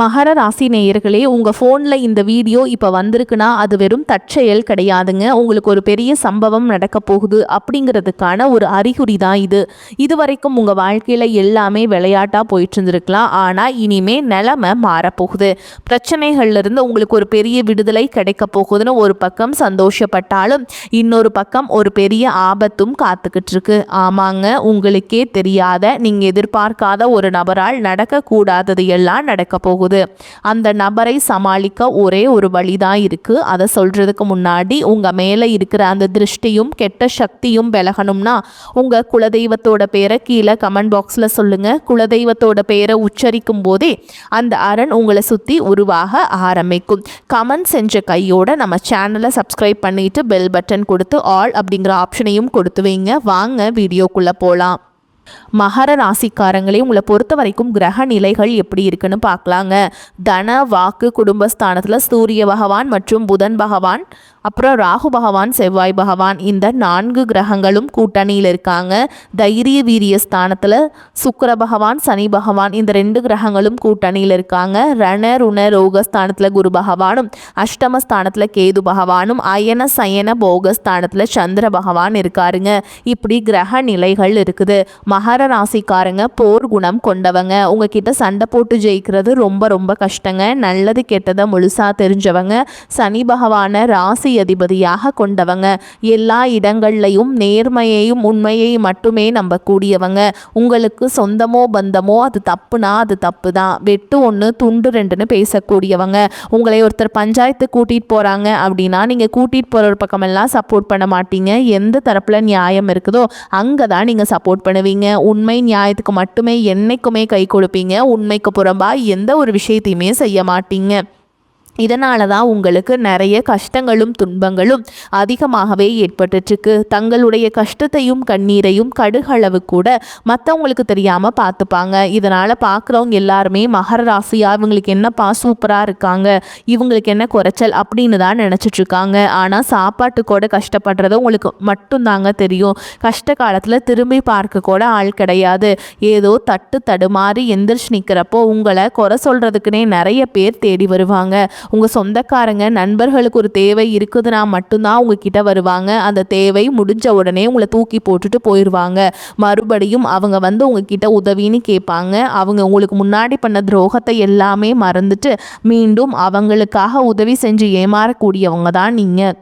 மகர ராசி நேயர்களே, உங்கள் ஃபோனில் இந்த வீடியோ இப்போ வந்திருக்குன்னா அது வெறும் தற்செயல் கிடையாதுங்க. உங்களுக்கு ஒரு பெரிய சம்பவம் நடக்க போகுது அப்படிங்கிறதுக்கான ஒரு அறிகுறி தான் இது. இதுவரைக்கும் உங்கள் வாழ்க்கையில் எல்லாமே விளையாட்டாக போயிட்டு இருந்திருக்கலாம். ஆனால் இனிமே நிலைமை மாறப்போகுது. பிரச்சனைகள்லேருந்து உங்களுக்கு ஒரு பெரிய விடுதலை கிடைக்க போகுதுன்னு ஒரு பக்கம் சந்தோஷப்பட்டாலும் இன்னொரு பக்கம் ஒரு பெரிய ஆபத்தும் காத்துக்கிட்டு இருக்கு. ஆமாங்க, உங்களுக்கே தெரியாத நீங்கள் எதிர்பார்க்காத ஒரு நபரால் நடக்கக்கூடாதது எல்லாம் நடக்க போகுது. அந்த நபரை சமாளிக்க ஒரே ஒரு வழிதான் இருக்கு. அதை சொல்றதுக்கு முன்னாடி உங்க மேல இருக்கிற அந்த திருஷ்டியும் கெட்ட சக்தியும் விலகணும்னா உங்க குலதெய்வத்தோட பேரை கீழே கமெண்ட் பாக்ஸ்ல சொல்லுங்க. குலதெய்வத்தோட பேரை உச்சரிக்கும் போதே அந்த அரண் உங்களை சுத்தி உருவாக ஆரம்பிக்கும். கமெண்ட் செஞ்ச கையோட நம்ம சேனலை சப்ஸ்கிரைப் பண்ணிட்டு பெல் பட்டன் கொடுத்து ஆல் அப்படிங்கிற ஆப்ஷனையும் கொடுத்து வைங்க. வாங்க வீடியோக்குள்ள போலாம். மகர ராசிக்காரங்களே, உங்களை பொறுத்த வரைக்கும் கிரக நிலைகள் எப்படி இருக்குன்னு பார்க்கலாங்க. தன வாக்கு குடும்பஸ்தானத்தில் சூரிய பகவான் மற்றும் புதன் பகவான், அப்புறம் ராகு பகவான், செவ்வாய் பகவான், இந்த 4 கிரகங்களும் கூட்டணியில் இருக்காங்க. தைரிய வீரிய ஸ்தானத்தில் சுக்கிர பகவான், சனி பகவான், இந்த 2 கிரகங்களும் கூட்டணியில் இருக்காங்க. ரண ருண ரோகஸ்தானத்தில் குரு பகவானும், அஷ்டமஸ்தானத்தில் கேது பகவானும், அயன சயன போகஸ்தானத்தில் சந்திர பகவான் இருக்காருங்க. இப்படி கிரக நிலைகள் இருக்குது. மகர ராசிக்காரங்க போர் குணம் கொண்டவங்க. உங்ககிட்ட சண்டை போட்டு ஜெயிக்கிறது ரொம்ப ரொம்ப கஷ்டங்க. நல்லது கெட்டதை முழுசா தெரிஞ்சவங்க. சனி பகவானை ராசி அதிபதியாக கொண்டவங்க. எல்லா இடங்கள்லையும் நேர்மையையும் உண்மையையும் மட்டுமே நம்பக்கூடியவங்க. உங்களுக்கு சொந்தமோ பந்தமோ அது தப்புனா அது தப்பு தான். வெட்டு 1 துண்டு 2ன்னு பேசக்கூடியவங்க. உங்களை ஒருத்தர் பஞ்சாயத்து கூட்டிகிட்டு போகிறாங்க அப்படின்னா நீங்கள் கூட்டிகிட்டு போகிற ஒரு பக்கமெல்லாம் சப்போர்ட் பண்ண மாட்டீங்க. எந்த தரப்பில் நியாயம் இருக்குதோ அங்கே தான் நீங்கள் சப்போர்ட் பண்ணுவீங்க. உண்மை நியாயத்துக்கு மட்டுமே என்னைக்குமே கை கொடுப்பீங்க. உண்மைக்கு புறம்பா எந்த ஒரு விஷயத்தையுமே செய்ய மாட்டீங்க. இதனால தான் உங்களுக்கு நிறைய கஷ்டங்களும் துன்பங்களும் அதிகமாகவே ஏற்பட்டுருக்கு. தங்களுடைய கஷ்டத்தையும் கண்ணீரையும் கடுகளவு கூட மற்றவங்களுக்கு தெரியாமல் பார்த்துப்பாங்க. இதனால் பார்க்குறவங்க எல்லாருமே மகர ராசியா இவங்களுக்கு என்னப்பா சூப்பராக இருக்காங்க, இவங்களுக்கு என்ன குறைச்சல் அப்படின்னு தான் நினச்சிட்ருக்காங்க. ஆனால் சாப்பாட்டு கூட கஷ்டப்படுறது உங்களுக்கு மட்டும்தாங்க தெரியும். கஷ்ட காலத்தில் திரும்பி பார்க்க கூட ஆள் கிடையாது. ஏதோ தட்டு தடுமாறி எந்திரிச்சு நிற்கிறப்போ உங்களை குறை சொல்கிறதுக்குனே நிறைய பேர் தேடி வருவாங்க. உங்கள் சொந்தக்காரங்க நண்பர்களுக்கு ஒரு தேவை இருக்குதுன்னா மட்டும்தான் உங்ககிட்ட வருவாங்க. அந்த தேவை முடிஞ்ச உடனே உங்களை தூக்கி போட்டுட்டு போயிடுவாங்க. மறுபடியும் அவங்க வந்து உங்ககிட்ட உதவின்னு கேட்பாங்க. அவங்க உங்களுக்கு முன்னாடி பண்ண துரோகத்தை எல்லாமே மறந்துட்டு மீண்டும் அவங்களுக்காக உதவி செஞ்சு ஏமாறக்கூடியவங்க தான் நீங்கள்.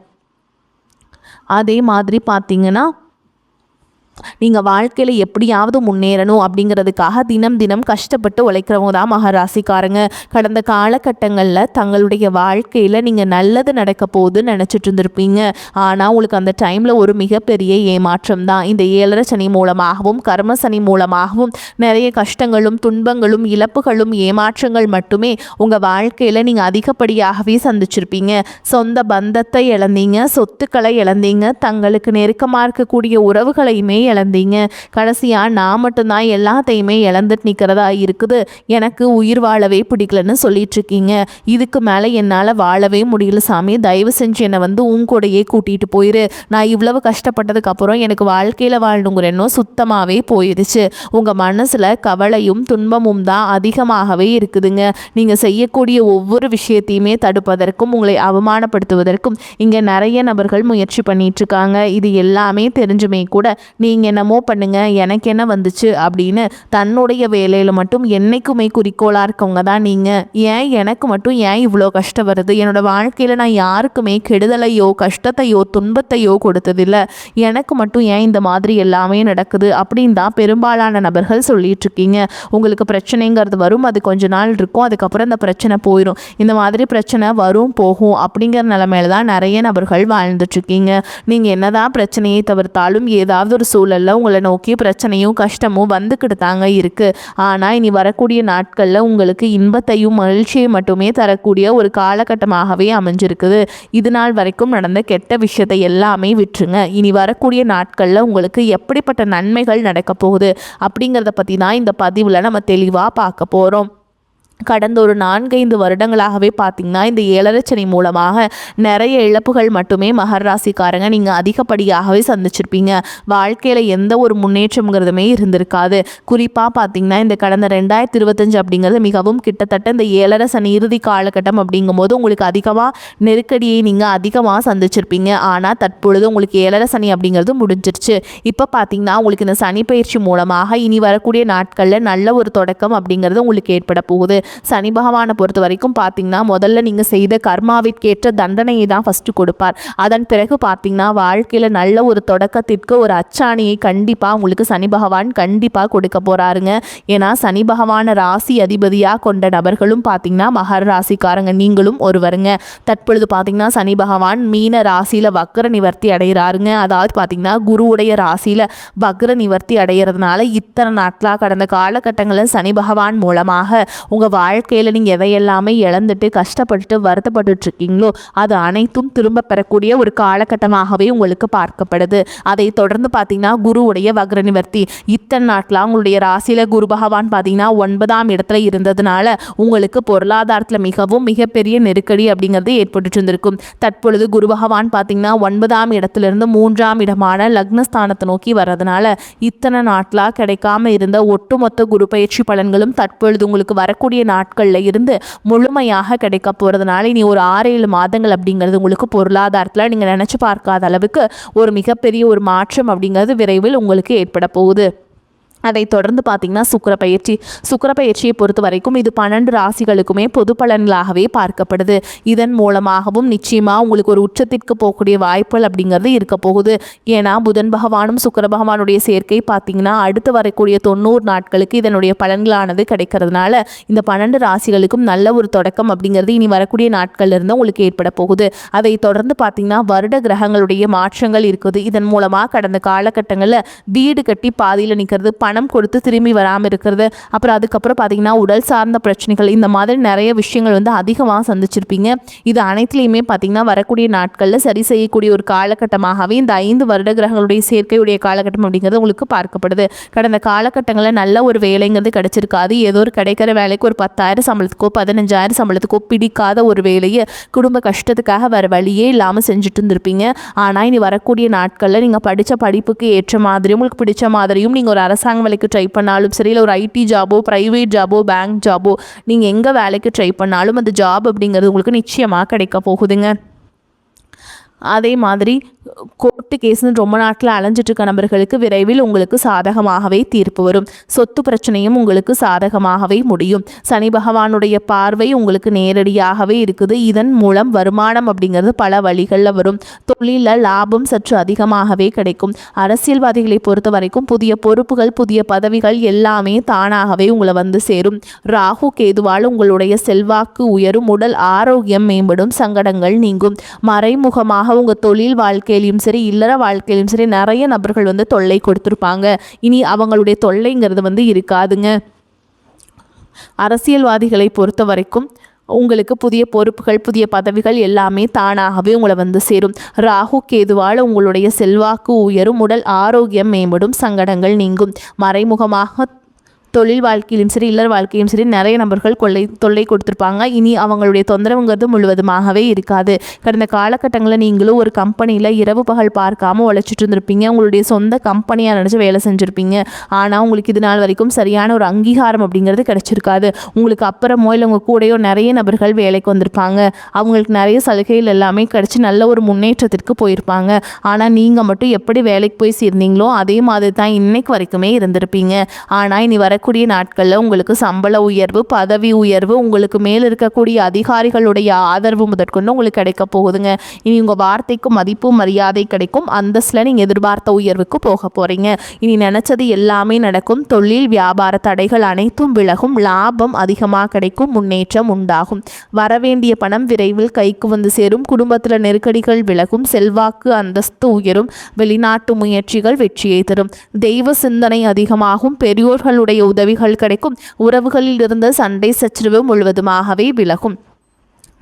அதே மாதிரி பார்த்தீங்கன்னா நீங்கள் வாழ்க்கையில் எப்படியாவது முன்னேறணும் அப்படிங்கிறதுக்காக தினம் தினம் கஷ்டப்பட்டு உழைக்கிறவங்க தான் மகராசிக்காரங்க. கடந்த காலகட்டங்களில் தங்களுடைய வாழ்க்கையில் நீங்கள் நல்லது நடக்க போகுதுன்னு நினச்சிட்டு இருந்திருப்பீங்க. ஆனால் உங்களுக்கு அந்த டைமில் ஒரு மிகப்பெரிய ஏமாற்றம் தான். இந்த 7.5 சனி மூலமாகவும் கர்ம சனி மூலமாகவும் நிறைய கஷ்டங்களும் துன்பங்களும் இழப்புகளும் ஏமாற்றங்கள் மட்டுமே உங்கள் வாழ்க்கையில் நீங்கள் அதிகப்படியாகவே சந்திச்சிருப்பீங்க. சொந்த பந்தத்தை இழந்தீங்க, சொத்துக்களை இழந்தீங்க, தங்களுக்கு நெருக்கமாக இருக்கக்கூடிய உறவுகளையுமே இழந்தீங்க. கடைசியாக நான் மட்டும்தான் எல்லாத்தையுமே இழந்துட்டு நிற்கிறதா இருக்குது, எனக்கு உயிர் வாழவே பிடிக்கலன்னு சொல்லிட்டு இருக்கீங்க. இதுக்கு மேலே என்னால் வாழவே முடியல சாமி, தயவு செஞ்சு என்னை வந்து உங்கூடையே கூட்டிகிட்டு போயிரு. நான் இவ்வளவு கஷ்டப்பட்டதுக்கு அப்புறம் எனக்கு வாழ்க்கையில் வாழணுங்கிற எண்ணம் சுத்தமாகவே போயிடுச்சு. உங்கள் மனசில் கவலையும் துன்பமும் தான் அதிகமாகவே இருக்குதுங்க. நீங்கள் செய்யக்கூடிய ஒவ்வொரு விஷயத்தையுமே தடுப்பதற்கும் உங்களை அவமானப்படுத்துவதற்கும் இங்கே நிறைய நபர்கள் முயற்சி பண்ணிகிட்ருக்காங்க. இது எல்லாமே தெரிஞ்சுமே கூட நீங்கள் என்னமோ பண்ணுங்க எனக்கு என்ன வந்துச்சு அப்படின்னு தன்னுடைய வேலையில் மட்டும் என்னைக்குமே குறிக்கோளாக இருக்கவங்க தான் நீங்கள். ஏன் எனக்கு மட்டும் ஏன் இவ்வளோ கஷ்டம் வருது, என்னோடய வாழ்க்கையில் நான் யாருக்குமே கெடுதலையோ கஷ்டத்தையோ துன்பத்தையோ கொடுத்ததில்லை, எனக்கு மட்டும் ஏன் இந்த மாதிரி எல்லாமே நடக்குது அப்படின்னு தான் பெரும்பாலான நபர்கள் சொல்லிட்டு இருக்கீங்க. உங்களுக்கு பிரச்சனைங்கிறது வரும், அது கொஞ்ச நாள் இருக்கும், அதுக்கப்புறம் இந்த பிரச்சனை போயிடும். இந்த மாதிரி பிரச்சனை வரும் போகும் அப்படிங்கிற நிலைமையில தான் நிறைய நபர்கள் வாழ்ந்துட்டுருக்கீங்க. நீங்கள் என்னதான் பிரச்சனையை தவிர்த்தாலும் ஏதாவது ஒரு சூழலில் உங்களை நோக்கி பிரச்சனையும் கஷ்டமும் வந்துக்கிட்டு தாங்க இருக்குது. ஆனால் இனி வரக்கூடிய நாட்களில் உங்களுக்கு இன்பத்தையும் மகிழ்ச்சியை மட்டுமே தரக்கூடிய ஒரு காலகட்டமாகவே அமைஞ்சிருக்குது. இது நாள் வரைக்கும் நடந்த கெட்ட விஷயத்தை எல்லாமே விட்டுருங்க. இனி வரக்கூடிய நாட்களில் உங்களுக்கு எப்படிப்பட்ட நன்மைகள் நடக்க போகுது அப்படிங்கிறத பற்றி தான் இந்த பதிவில் நம்ம தெளிவாக பார்க்க போகிறோம். கடந்த ஒரு 4-5 வருடங்களாகவே பார்த்தீங்கன்னா இந்த 7 சனி மூலமாக நிறைய இழப்புகள் மட்டுமே மகர ராசிக்காரங்க நீங்கள் அதிகப்படியாகவே சந்திச்சிருப்பீங்க. வாழ்க்கையில் எந்த ஒரு முன்னேற்றம்ங்கிறதுமே இருந்திருக்காது. குறிப்பாக பார்த்தீங்கன்னா இந்த கடந்த 2025 அப்படிங்கிறது மிகவும் கிட்டத்தட்ட இந்த 7 சனி இறுதி காலகட்டம் அப்படிங்கும்போது உங்களுக்கு அதிகமாக நெருக்கடியை நீங்கள் அதிகமாக சந்திச்சிருப்பீங்க. ஆனால் தற்பொழுது உங்களுக்கு 7 சனி அப்படிங்கிறது முடிஞ்சிருச்சு. இப்போ பார்த்தீங்கன்னா உங்களுக்கு இந்த சனி பயிற்சி மூலமாக இனி வரக்கூடிய நாட்களில் நல்ல ஒரு தொடக்கம் அப்படிங்கிறது உங்களுக்கு ஏற்பட போகுது. சனி பகவானை பொறுத்த வரைக்கும் பார்த்தீங்கன்னா முதல்ல நீங்கள் செய்த கர்மாவிற்கேற்ற தண்டனையை தான் ஃபஸ்ட்டு கொடுப்பார். அதன் பிறகு பார்த்தீங்கன்னா வாழ்க்கையில் நல்ல ஒரு தொடக்கத்திற்கு ஒரு அச்சாணியை கண்டிப்பாக உங்களுக்கு சனி பகவான் கண்டிப்பாக கொடுக்க போகிறாருங்க. ஏன்னா சனி பகவானை ராசி அதிபதியாக கொண்ட நபர்களும் பார்த்தீங்கன்னா மகர ராசிக்காரங்க நீங்களும் ஒருவருங்க. தற்பொழுது பார்த்தீங்கன்னா சனி பகவான் மீன ராசியில் வக்ர நிவர்த்தி அடைகிறாருங்க. அதாவது பார்த்தீங்கன்னா குருவுடைய ராசியில் வக்ர நிவர்த்தி அடைகிறதுனால இத்தனை நாட்களாக கடந்த காலகட்டங்களில் சனி பகவான் மூலமாக உங்கள் வாழ்க்கையில் நீங்கள் எதையெல்லாமே இழந்துட்டு கஷ்டப்பட்டு வருத்தப்பட்டு இருக்கீங்களோ அது அனைத்தும் திரும்ப பெறக்கூடிய ஒரு காலகட்டமாகவே உங்களுக்கு பார்க்கப்படுது. அதை தொடர்ந்து பார்த்தீங்கன்னா குருவுடைய வக்ர நிவர்த்தி இத்தனை நாட்களாக உங்களுடைய ராசியில் குரு பகவான் பார்த்தீங்கன்னா 9ஆம் இடத்துல இருந்ததுனால உங்களுக்கு பொருளாதாரத்தில் மிகப்பெரிய நெருக்கடி அப்படிங்கிறது ஏற்பட்டு இருந்திருக்கும். தற்பொழுது குரு பகவான் பார்த்தீங்கன்னா 9ஆம் இடத்திலிருந்து 3ஆம் இடமான லக்னஸ்தானத்தை நோக்கி வர்றதுனால இத்தனை நாட்களாக கிடைக்காம இருந்த ஒட்டுமொத்த குரு பயிற்சி பலன்களும் தற்பொழுது உங்களுக்கு வரக்கூடிய நாட்களில் இருந்து முழுமையாக கிடைக்க போகிறதுனால இனி ஒரு 6-7 மாதங்கள் அப்படிங்கிறது உங்களுக்கு பொருளாதாரத்தில் நீங்கள் நினச்சி பார்க்காத அளவுக்கு ஒரு மிகப்பெரிய ஒரு மாற்றம் அப்படிங்கிறது விரைவில் உங்களுக்கு ஏற்பட போகுது. அதை தொடர்ந்து பார்த்தீங்கன்னா சுக்கிர பயிற்சியை பொறுத்த வரைக்கும் இது 12 ராசிகளுக்குமே பொது பலன்களாகவே பார்க்கப்படுது. இதன் மூலமாகவும் நிச்சயமாக உங்களுக்கு ஒரு உச்சத்திற்கு போகக்கூடிய வாய்ப்புகள் அப்படிங்கிறது இருக்க போகுது. ஏன்னா புதன் பகவானும் சுக்கிர பகவானுடைய சேர்க்கை பார்த்தீங்கன்னா அடுத்து வரக்கூடிய 90 நாட்களுக்கு இதனுடைய பலன்களானது கிடைக்கிறதுனால இந்த 12 ராசிகளுக்கும் நல்ல ஒரு தொடக்கம் அப்படிங்கிறது இனி வரக்கூடிய நாட்கள்ல இருந்து உங்களுக்கு ஏற்பட போகுது. அதை தொடர்ந்து பார்த்தீங்கன்னா வருட கிரகங்களுடைய மாற்றங்கள் இருக்குது. இதன் மூலமாக கடந்த காலகட்டங்களில் வீடு கட்டி பாதியில் நிற்கிறது, பணம் கொடுத்து திரும்பி வராமல் இருக்கிறது, அப்புறம் அதுக்கப்புறம் பார்த்தீங்கன்னா உடல் சார்ந்த பிரச்சனைகள், இந்த மாதிரி நிறைய விஷயங்கள் அதிகமாக சந்திச்சிருப்பீங்க. இது அனைத்துலேயுமே பார்த்தீங்கன்னா வரக்கூடிய நாட்களில் சரி செய்யக்கூடிய ஒரு காலகட்டமாகவே இந்த 5 வருட கிரகங்களுடைய சேர்க்கையுடைய காலகட்டம் அப்படிங்கிறது உங்களுக்கு பார்க்கப்படுது. கடந்த காலகட்டங்களில் நல்ல ஒரு வேலைங்கிறது கிடைச்சிருக்காது. ஏதோ ஒரு கிடைக்கிற வேலைக்கு ஒரு 10,000 சம்பளத்துக்கோ 15,000 சம்பளத்துக்கோ பிடிக்காத ஒரு வேலையை குடும்ப கஷ்டத்துக்காக வேறு வழியே இல்லாமல் செஞ்சுட்டு இருந்திருப்பீங்க. ஆனால் இனி வரக்கூடிய நாட்களில் நீங்கள் படித்த படிப்புக்கு ஏற்ற மாதிரியும் உங்களுக்கு பிடிச்ச மாதிரியும் நீங்கள் ஒரு அரசாங்க வேலைக்கு ட்ரை பண்ணாலும் சரி, இல்லை ஒரு ஐடி ஜாபோ ப்ரைவேட் ஜாபோ பேங்க் ஜாபோ நீங்கள் எங்கே வேலைக்கு ட்ரை பண்ணாலும் அந்த ஜாப் அப்படிங்கிறது உங்களுக்கு நிச்சயமாக கிடைக்க போகுதுங்க. அதே மாதிரி கோர்ட்டு கேஸ்னு ரொம்ப நாட்டில் அலைஞ்சிட்டு இருக்க நபர்களுக்கு விரைவில் உங்களுக்கு சாதகமாகவே தீர்ப்பு வரும். சொத்து பிரச்சனையும் உங்களுக்கு சாதகமாகவே முடியும். சனி பகவானுடைய பார்வை உங்களுக்கு நேரடியாகவே இருக்குது. இதன் மூலம் வருமானம் அப்படிங்கிறது பல வழிகளில் வரும். தொழிலில் லாபம் சற்று அதிகமாகவே கிடைக்கும். அரசியல்வாதிகளை பொறுத்த வரைக்கும் புதிய பொறுப்புகள் புதிய பதவிகள் எல்லாமே தானாகவே உங்களை சேரும். ராகு கேதுவால் உங்களுடைய செல்வாக்கு உயரும், உடல் ஆரோக்கியம் மேம்படும், சங்கடங்கள் நீங்கும். மறைமுகமாக உங்கள் தொழில் வாழ்க்கையிலும் சரி இல்லற வாழ்க்கையிலும் சரி நிறைய நபர்கள் தொல்லை கொடுத்துருப்பாங்க. இனி அவங்களுடைய தொல்லைங்கிறது இருக்காதுங்க. அரசியல்வாதிகளை பொறுத்த வரைக்கும் உங்களுக்கு புதிய பொறுப்புகள் புதிய பதவிகள் எல்லாமே தானாகவே உங்களை சேரும். ராகு கேதுவால் உங்களுடைய செல்வாக்கு உயரும், உடல் ஆரோக்கியம் மேம்படும், சங்கடங்கள் நீங்கும். மறைமுகமாக தொழில் வாழ்க்கையிலும் சரி இல்லற வாழ்க்கையிலும் சரி நிறைய நபர்கள் தொல்லை கொடுத்துருப்பாங்க. இனி அவங்களுடைய தொந்தரவுங்கிறது முழுவதுமாகவே இருக்காது. கடந்த காலகட்டங்களில் நீங்களும் ஒரு கம்பெனியில் இரவு பகல் பார்க்காம உழைச்சிட்டு இருந்திருப்பீங்க. உங்களுடைய சொந்த கம்பெனியாக நினச்சி வேலை செஞ்சுருப்பீங்க. ஆனால் உங்களுக்கு இது நாள் வரைக்கும் சரியான ஒரு அங்கீகாரம் அப்படிங்கிறது கிடைச்சிருக்காது. உங்களுக்கு அப்புறமோ இல்லை உங்கள் கூடையோ நிறைய நபர்கள் வேலைக்கு வந்திருப்பாங்க. அவங்களுக்கு நிறைய சலுகைகள் எல்லாமே கிடைச்சி நல்ல ஒரு முன்னேற்றத்திற்கு போயிருப்பாங்க. ஆனால் நீங்கள் மட்டும் எப்படி வேலைக்கு போய் சேர்ந்தீங்களோ அதே மாதிரி தான் இன்னைக்கு வரைக்குமே இருந்திருப்பீங்க. ஆனால் இனி வர கூடிய நாட்களில் உங்களுக்கு சம்பள உயர்வு பதவி உயர்வு உங்களுக்கு மேல் இருக்கக்கூடிய அதிகாரிகளுடைய ஆதரவு முதற்கொண்டு உங்களுக்கு கிடைக்க போகுதுங்க. இனி உங்கள் வார்த்தைக்கு மதிப்பு மரியாதை கிடைக்கும். அந்தஸ்தில் நீங்கள் எதிர்பார்த்த உயர்வுக்கு போக போகிறீங்க. இனி நினச்சது எல்லாமே நடக்கும். தொழில் வியாபார தடைகள் அனைத்தும் விலகும். லாபம் அதிகமாக கிடைக்கும். முன்னேற்றம் உண்டாகும். வரவேண்டிய பணம் விரைவில் கைக்கு சேரும். குடும்பத்தில் நெருக்கடிகள் விலகும். செல்வாக்கு அந்தஸ்து உயரும். வெளிநாட்டு முயற்சிகள் வெற்றியை தரும். தெய்வ சிந்தனை அதிகமாகும். பெரியோர்களுடைய உதவிகள் கிடைக்கும். உறவுகளில் இருந்த சண்டை சச்சரவு முழுவதுமாகவே விலகும்.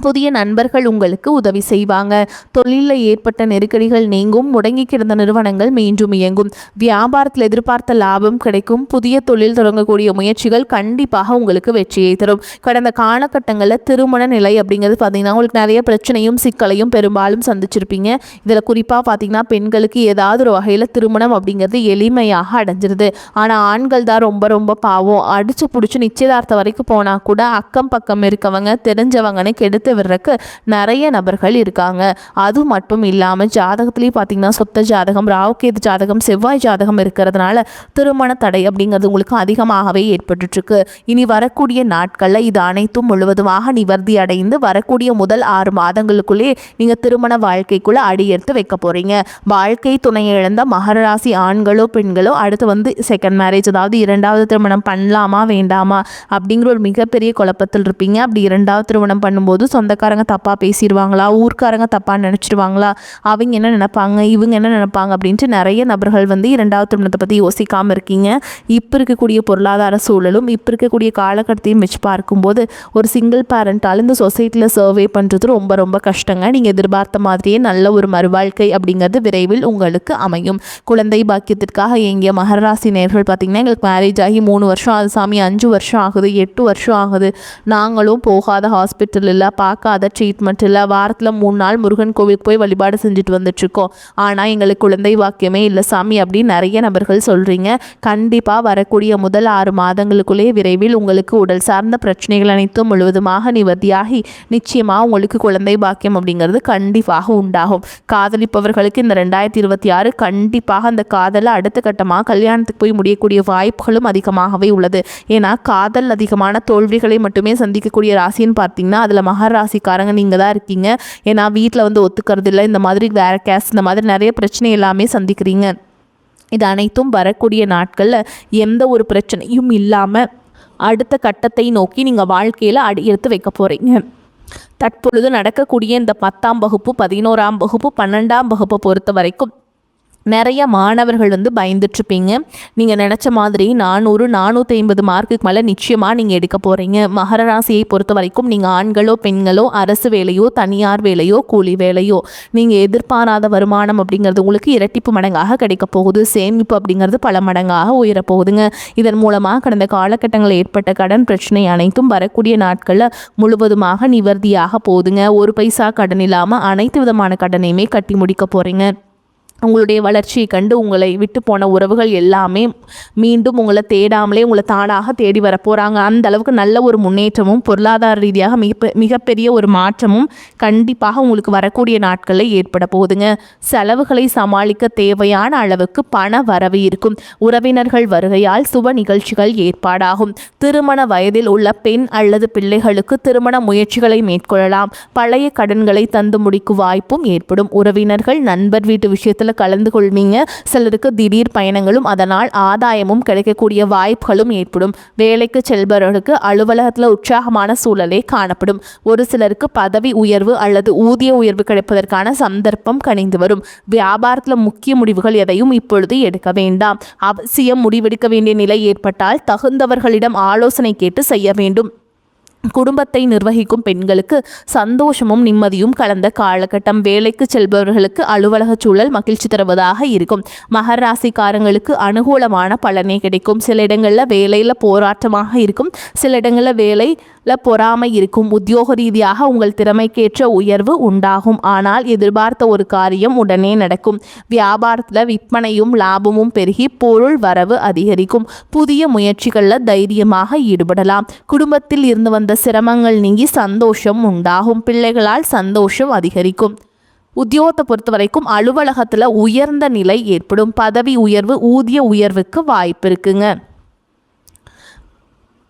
புதிய நண்பர்கள் உங்களுக்கு உதவி செய்வாங்க. தொழிலில் ஏற்பட்ட நெருக்கடிகள் நீங்கும். முடங்கி கிடந்த நிறுவனங்கள் மீண்டும் இயங்கும். வியாபாரத்தில் எதிர்பார்த்த லாபம் கிடைக்கும். புதிய தொழில் தொடங்கக்கூடிய முயற்சிகள் கண்டிப்பாக உங்களுக்கு வெற்றியை தரும். கடந்த காலகட்டங்களில் திருமண நிலை அப்படிங்கிறது பார்த்தீங்கன்னா உங்களுக்கு நிறைய பிரச்சனையும் சிக்கலையும் பெரும்பாலும் சந்திச்சிருப்பீங்க. இதில் குறிப்பாக பார்த்தீங்கன்னா பெண்களுக்கு ஏதாவது ஒரு வகையில் திருமணம் அப்படிங்கிறது எளிமையாக அடைஞ்சிருது. ஆனால் ஆண்கள் தான் ரொம்ப ரொம்ப பாவம். அடிச்சு பிடிச்சி நிச்சயதார்த்தம் வரைக்கும் போனால் கூட அக்கம் பக்கம் இருக்கவங்க தெரிஞ்சவங்கன்னு கெடுத்து விடுறதுக்கு நிறைய நபர்கள் இருக்காங்க. அது மட்டும் இல்லாமல் ஜாதகத்திலேயே பார்த்தீங்கன்னா சொத்த ஜாதகம், ராவுகேது ஜாதகம், செவ்வாய் ஜாதகம் இருக்கிறதுனால திருமண தடை அப்படிங்கிறது உங்களுக்கு அதிகமாகவே ஏற்பட்டுருக்கு. இனி வரக்கூடிய நாட்களில் இது அனைத்தும் முழுவதுமாக நிவர்த்தி அடைந்து வரக்கூடிய முதல் 6 மாதங்களுக்குள்ளே நீங்கள் திருமண வாழ்க்கைக்குள்ளே அடியெடுத்து வைக்க போகிறீங்க. வாழ்க்கை துணையை இழந்த மகர ராசி ஆண்களோ பெண்களோ அடுத்து செகண்ட் மேரேஜ், அதாவது 2வது திருமணம் பண்ணலாமா வேண்டாமா அப்படிங்கிற ஒரு மிகப்பெரிய குழப்பத்தில் இருப்பீங்க. அப்படி 2வது திருமணம் பண்ணும்போது சொந்தக்காரங்க தப்பாக பேசிடுவாங்களா, ஊர்க்காரங்க தப்பாக நினச்சிடுவாங்களா, அவங்க என்ன நினைப்பாங்க, இவங்க என்ன நினைப்பாங்க அப்படின்ட்டு நிறைய நபர்கள் 2வது திருமணத்தை பற்றி யோசிக்காமல் இருக்கீங்க. இப்போ இருக்கக்கூடிய பொருளாதார சூழலும் இப்போ இருக்கக்கூடிய காலகட்டத்தையும் வச்சு பார்க்கும்போது ஒரு சிங்கிள் பேரண்டால் இந்த சொசைட்டியில் சர்வே பண்ணுறது ரொம்ப ரொம்ப கஷ்டங்க. நீங்கள் எதிர்பார்த்த மாதிரியே நல்ல ஒரு மறுவாழ்க்கை அப்படிங்கிறது விரைவில் உங்களுக்கு அமையும். குழந்தை பாக்கியத்திற்காக எங்கிய மகர ராசி நேயர்கள் பார்த்திங்கன்னா எங்களுக்கு மேரேஜ் ஆகி 3 வருஷம் ஆகுது சாமி, 5 வருஷம் ஆகுது, 8 வருஷம் ஆகுது, நாங்களும் போகாத ஹாஸ்பிட்டல் இல்லை, பார்க்காத ட்ரீட்மெண்ட் இல்லை, வாரத்தில் 3 நாள் முருகன் கோவிலுக்கு போய் வழிபாடு செஞ்சுட்டு வந்துட்டுருக்கோம், ஆனால் எங்களுக்கு குழந்தை வாக்கியமே இல்லை சாமி அப்படின்னு நிறைய நபர்கள் சொல்கிறீங்க. கண்டிப்பாக வரக்கூடிய முதல் 6 மாதங்களுக்குள்ளே விரைவில் உங்களுக்கு உடல் சார்ந்த பிரச்சனைகள் அனைத்தும் முழுவதுமாக நிவர்த்தியாகி நிச்சயமாக உங்களுக்கு குழந்தை பாக்கியம் அப்படிங்கிறது கண்டிப்பாக உண்டாகும். காதலிப்பவர்களுக்கு இந்த 2026 கண்டிப்பாக அந்த காதலை அடுத்த கட்டமாக கல்யாணத்துக்கு போய் முடியக்கூடிய வாய்ப்புகளும் அதிகமாகவே உள்ளது. ஏன்னா காதல் அதிகமான தோல்விகளை மட்டுமே சந்திக்கக்கூடிய ராசின்னு பார்த்தீங்கன்னா அதில் மகர ராசிக்காரங்க நீங்கள் தான் இருக்கீங்க. ஏன்னா வீட்டில் ஒத்துக்கிறது இல்லை, இந்த மாதிரி வேற கேஸ்ட், இந்த மாதிரி நிறைய பிரச்சனை எல்லாமே சந்திக்கிறீங்க. இது அனைத்தும் வரக்கூடிய நாட்களில் எந்த ஒரு பிரச்சனையும் இல்லாமல் அடுத்த கட்டத்தை நோக்கி நீங்கள் வாழ்க்கையில் அடி எடுத்து வைக்க போகிறீங்க. தற்பொழுது நடக்கக்கூடிய இந்த 10ஆம் வகுப்பு, 11ஆம் வகுப்பு, 12ஆம் வகுப்பை பொறுத்த வரைக்கும் நிறைய மாணவர்கள் பயந்துட்டுருப்பீங்க. நீங்கள் நினச்ச மாதிரி 400 450 மார்க்குக்கு மேலே நிச்சயமாக நீங்கள் எடுக்க போகிறீங்க. மகர ராசியை பொறுத்த வரைக்கும் நீங்கள் ஆண்களோ பெண்களோ அரசு வேலையோ தனியார் வேலையோ கூலி வேலையோ நீங்கள் எதிர்பாராத வருமானம் அப்படிங்கிறது உங்களுக்கு இரட்டிப்பு மடங்காக கிடைக்க போகுது. சேமிப்பு அப்படிங்கிறது பல மடங்காக உயரப்போகுதுங்க. இதன் மூலமாக கடந்த காலகட்டங்களில் ஏற்பட்ட கடன் பிரச்சனை அனைத்தும் வரக்கூடிய நாட்களில் முழுவதுமாக நிவர்த்தியாக போகுதுங்க. ஒரு பைசா கடன் இல்லாமல் அனைத்து விதமான கடனையுமே கட்டி முடிக்க போகிறீங்க. உங்களுடைய வளர்ச்சியை கண்டு உங்களை விட்டு போன உறவுகள் எல்லாமே மீண்டும் உங்களை தேடாமலே உங்களை தானாக தேடி வர போகிறாங்க. அந்த அளவுக்கு நல்ல ஒரு முன்னேற்றமும் பொருளாதார ரீதியாக மிகப்பெரிய ஒரு மாற்றமும் கண்டிப்பாக உங்களுக்கு வரக்கூடிய நாட்களில் ஏற்பட போகுதுங்க. செலவுகளை சமாளிக்க தேவையான அளவுக்கு பண வரவு இருக்கும். உறவினர்கள் வருகையால் சுப நிகழ்ச்சிகள் ஏற்பாடாகும். திருமண வயதில் உள்ள பெண் அல்லது பிள்ளைகளுக்கு திருமண முயற்சிகளை மேற்கொள்ளலாம். பழைய கடன்களை தந்து முடிக்கும் வாய்ப்பும் ஏற்படும். உறவினர்கள் நண்பர் வீட்டு விஷயத்தில் கலந்து கொள்வீங்க. சிலருக்கு திடீர் பயணங்களும் அதனால் ஆதாயமும் கிடைக்கக்கூடிய வாய்ப்புகளும் ஏற்படும். வேலைக்கு செல்பவர்களுக்கு அலுவலகத்தில் உற்சாகமான சூழலே காணப்படும். ஒரு சிலருக்கு பதவி உயர்வு அல்லது ஊதிய உயர்வு கிடைப்பதற்கான சந்தர்ப்பம் கனிந்து வரும். வியாபாரத்தில் முக்கிய முடிவுகள் எதையும் இப்பொழுது எடுக்க வேண்டாம். அவசியம் முடிவெடுக்க வேண்டிய நிலை ஏற்பட்டால் தகுந்தவர்களிடம் ஆலோசனை கேட்டு செய்ய வேண்டும். குடும்பத்தை நிர்வகிக்கும் பெண்களுக்கு சந்தோஷமும் நிம்மதியும் கலந்த காலகட்டம். வேலைக்கு செல்பவர்களுக்கு அலுவலக சூழல் மகிழ்ச்சி தருவதாக இருக்கும். மகர ராசிக்காரங்களுக்கு அனுகூலமான பலனே கிடைக்கும். சில இடங்களில் வேலையில் போராட்டமாக இருக்கும், சில இடங்களில் வேலையில் பொறாமை இருக்கும். உத்தியோக ரீதியாக உங்கள் திறமைக்கேற்ற உயர்வு உண்டாகும். ஆனால் எதிர்பார்த்த ஒரு காரியம் உடனே நடக்கும். வியாபாரத்தில் விற்பனையும் லாபமும் பெருகி பொருள் வரவு அதிகரிக்கும். புதிய முயற்சிகளில் தைரியமாக ஈடுபடலாம். குடும்பத்தில் இருந்து வந்த சிரமங்கள் நீங்கி சந்தோஷம் உண்டாகும். பிள்ளைகளால் சந்தோஷம் அதிகரிக்கும். உத்தியோகத்தை பொறுத்த வரைக்கும் அலுவலகத்தில் உயர்ந்த நிலை ஏற்படும். பதவி உயர்வு, ஊதிய உயர்வுக்கு வாய்ப்பு இருக்குங்க.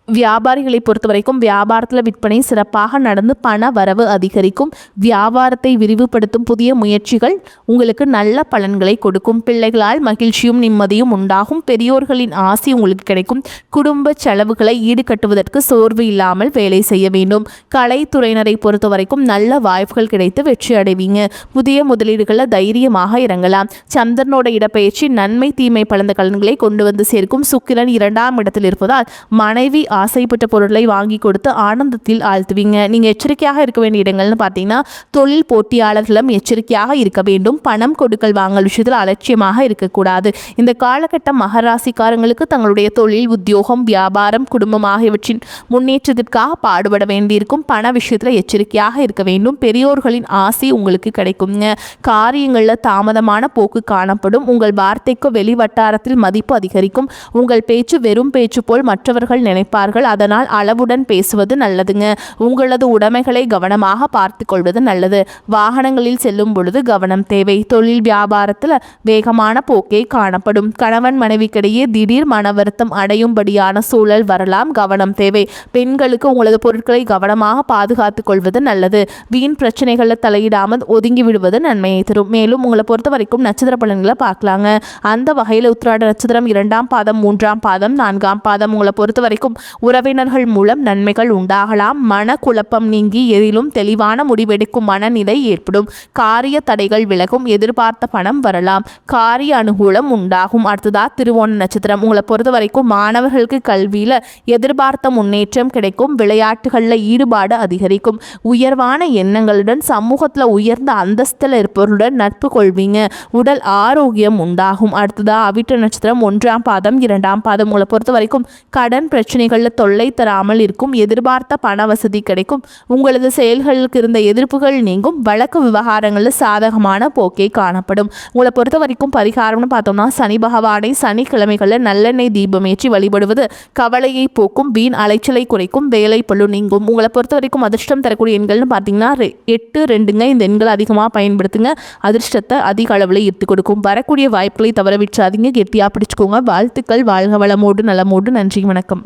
வியாபாரிகளை பொறுத்த வரைக்கும் வியாபாரத்தில் விற்பனை சிறப்பாக நடந்து பண வரவு அதிகரிக்கும். வியாபாரத்தை விரிவுபடுத்தும் புதிய முயற்சிகள் உங்களுக்கு நல்ல பலன்களை கொடுக்கும். பிள்ளைகளால் மகிழ்ச்சியும் நிம்மதியும் உண்டாகும். பெரியோர்களின் ஆசி உங்களுக்கு கிடைக்கும். குடும்ப செலவுகளை ஈடுகட்டுவதற்கு சோர்வு இல்லாமல் வேலை செய்ய வேண்டும். கலைத்துறையினரை பொறுத்த வரைக்கும் நல்ல வாய்ப்புகள் கிடைத்து வெற்றி அடைவீங்க. புதிய முதலீடுகளில் தைரியமாக இறங்கலாம். சந்திரனோட இடப்பெயர்ச்சி நன்மை தீமை பலந்த கலன்களை கொண்டு வந்து சேர்க்கும். சுக்கிரன் 2ஆம் இடத்தில் இருப்பதால் மனைவி ஆசைப்பட்ட பொருட்களை வாங்கி கொடுத்து ஆனந்தத்தில் ஆழ்த்துவீங்க. நீங்கள் எச்சரிக்கையாக இருக்க வேண்டிய இடங்கள்னு பார்த்தீங்கன்னா தொழில் போட்டியாளர்களும் எச்சரிக்கையாக இருக்க வேண்டும். பணம் கொடுக்கல் வாங்கல் விஷயத்தில் அலட்சியமாக இருக்கக்கூடாது. இந்த காலகட்டம் மகராசிக்காரங்களுக்கு தங்களுடைய தொழில், உத்தியோகம், வியாபாரம், குடும்பம் ஆகியவற்றின் முன்னேற்றத்திற்காக பாடுபட வேண்டியிருக்கும். பண விஷயத்தில் எச்சரிக்கையாக இருக்க வேண்டும். பெரியோர்களின் ஆசை உங்களுக்கு கிடைக்குங்க. காரியங்களில் தாமதமான போக்கு காணப்படும். உங்கள் வார்த்தைக்கு வெளி வட்டாரத்தில் மதிப்பு அதிகரிக்கும். உங்கள் பேச்சு வெறும் பேச்சு போல் மற்றவர்கள் நினைப்பார்கள். அதனால் அளவுடன் பேசுவது நல்லதுங்க. உங்களது உடைமைகளை கவனமாக பார்த்து கொள்வது நல்லது. வாகனங்களில் செல்லும் பொழுது கவனம் தேவை. தொழில் வியாபாரத்தில் வேகமான போக்கே காணப்படும். கணவன் மனைவிக்கிடையே திடீர் மன வருத்தம் அடையும்படியான சூழல் வரலாம். கவனம் தேவை. பெண்களுக்கு உங்களது பொருட்களை கவனமாக பாதுகாத்துக் கொள்வது நல்லது. வீண் பிரச்சனைகளில் தலையிடாமல் ஒதுங்கி விடுவது நன்மையை தரும். மேலும் உங்களை பொறுத்த வரைக்கும் நட்சத்திர பலன்களை பார்க்கலாங்க. அந்த வகையில் உத்திராட நட்சத்திரம் 2ஆம் பாதம், 3ஆம் பாதம், 4ஆம் பாதம் உங்களை பொறுத்த வரைக்கும் உறவினர்கள் மூலம் நன்மைகள் உண்டாகலாம். மன குழப்பம் நீங்கி எதிலும் தெளிவான முடிவெடுக்கும் மனநிலை ஏற்படும். காரிய தடைகள் விலகும். எதிர்பார்த்த பணம் வரலாம். காரிய அனுகூலம் உண்டாகும். அடுத்ததா திருவோண நட்சத்திரம் உங்களை பொறுத்த வரைக்கும் மாணவர்களுக்கு கல்வியில் எதிர்பார்த்த முன்னேற்றம் கிடைக்கும். விளையாட்டுகளில் ஈடுபாடு அதிகரிக்கும். உயர்வான எண்ணங்களுடன் சமூகத்தில் உயர்ந்த அந்தஸ்தில் இருப்பவருடன் நட்பு கொள்வீங்க. உடல் ஆரோக்கியம் உண்டாகும். அடுத்ததா அவிட்ட நட்சத்திரம் 1ஆம் பாதம், 2ஆம் பாதம் உங்களை பொறுத்த வரைக்கும் கடன் பிரச்சனைகளில் தொல்லை தராமல் இருக்கும். எதிர்பார்த்த பண வசதி கிடைக்கும். உங்களது செயல்களுக்கு இருந்த எதிர்ப்புகள் நீங்கும். வழக்கு விவகாரங்களில் சாதகமான போக்கே காணப்படும். உங்களை பொறுத்த வரைக்கும் பரிகாரம்னு பார்த்தோம்னா சனி பகவானை சனிக்கிழமைகளில் நல்லெண்ணெய் தீபமேற்றி வழிபடுவது கவலையை போக்கும். வீண் அலைச்சலை குறைக்கும். வேலை பளு நீங்கும். உங்களை பொறுத்த வரைக்கும் அதிர்ஷ்டம் தரக்கூடிய எண்கள்னு பார்த்தீங்கன்னா 8, 2ங்க. இந்த எண்கள் அதிகமாக பயன்படுத்துங்க. அதிர்ஷ்டத்தை அதிக அளவில் ஈர்த்து கொடுக்கும். வரக்கூடிய வாய்ப்புகளை தவற விட்டுறாதீங்க. கெட்டியாக பிடிச்சுக்கோங்க. வாழ்த்துக்கள். வாழ்க வளமோடு நலமோடு. நன்றி, வணக்கம்.